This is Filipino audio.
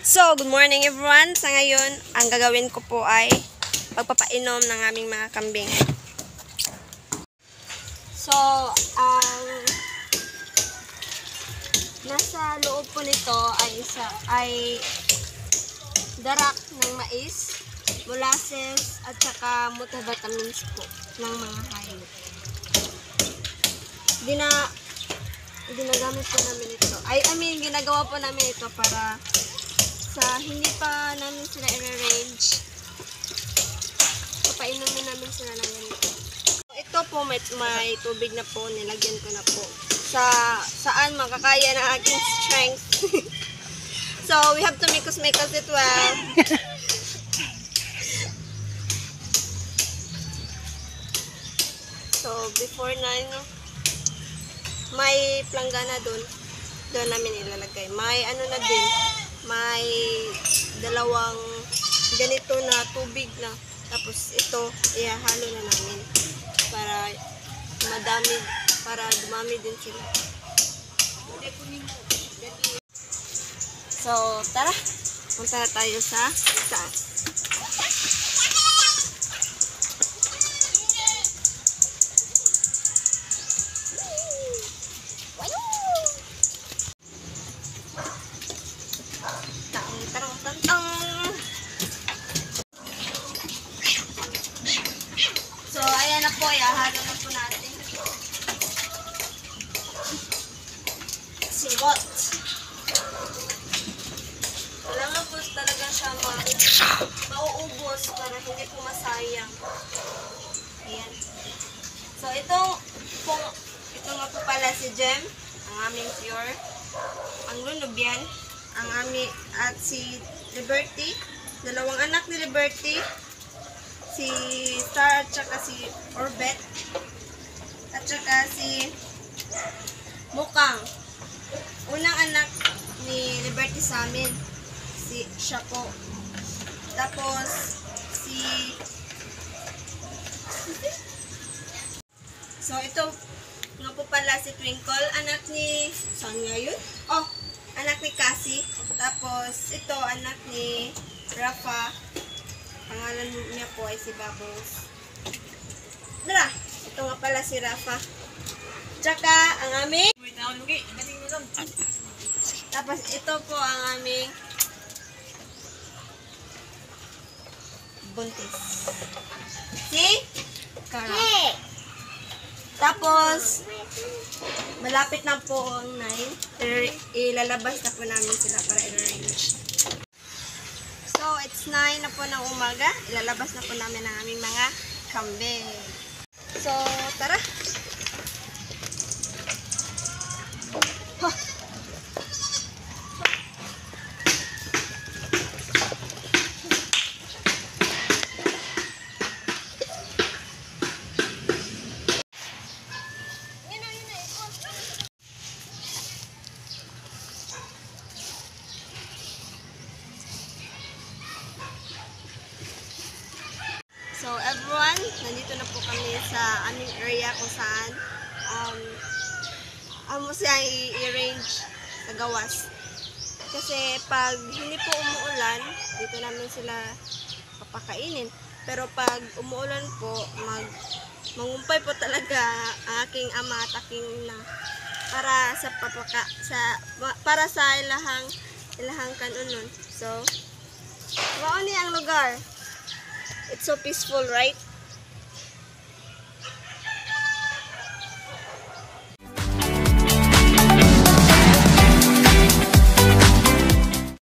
So, good morning everyone. Sa ngayon, ang gagawin ko po ay pagpapainom ng aming mga kambing. So, nasa loob po nito ay darak ng mais, molasses, at saka multivitamins po ng mga hayop. Ginagamit po namin ito. Ginagawa po namin ito para sa hindi pa namin sila i-arrange, papainumin namin sila ng ganito. Ito po may tubig na po, nilagyan ko na po. Saan makakaya ng aking strength. So, we have to make it well. So, before na, may planggana doon namin ilalagay. May na din, may dalawang ganito na tubig na. Tapos ito, ihahalo na namin para dumami din sila. So, tara, punta na tayo sa taas. So, ayan na po, ihahalo na po natin. Siwot. Kailangan po talaga siya mauubos para hindi po masayang. Ayan. So, ito nga po pala si Jem, ang aming pure. Ang Lunubian, at si Liberty, dalawang anak ni Liberty, si Star at saka si Orbet, at saka si Mukang. Unang anak ni Liberty sa amin, siya po. Tapos so ito nga po pala si Twinkle, anak ni Sonia yun? Oh, anak ni Cassie. Tapos ito anak ni Rafa. Pangalan niya po ay si Bubbles. Ito nga pala si Rafa. Tsaka ang aming tapos ito po ang aming buntis. Si Kara. Tapos malapit na po ang 9. Ilalabas na po namin sila para i-arrange. So, it's 9 na po ng umaga. Ilalabas na po namin ang aming mga kambing. So, tara! So everyone, nandito na po kami sa aming area kung saan amo siya i-arrange sa gawas. Kasi pag hindi po umuulan, dito namin sila papakainin. Pero pag umuulan po, mangumpay po talaga ang aking ama at aking na para sa ilahang kanunon. So, wow ni ang lugar. It's so peaceful, right?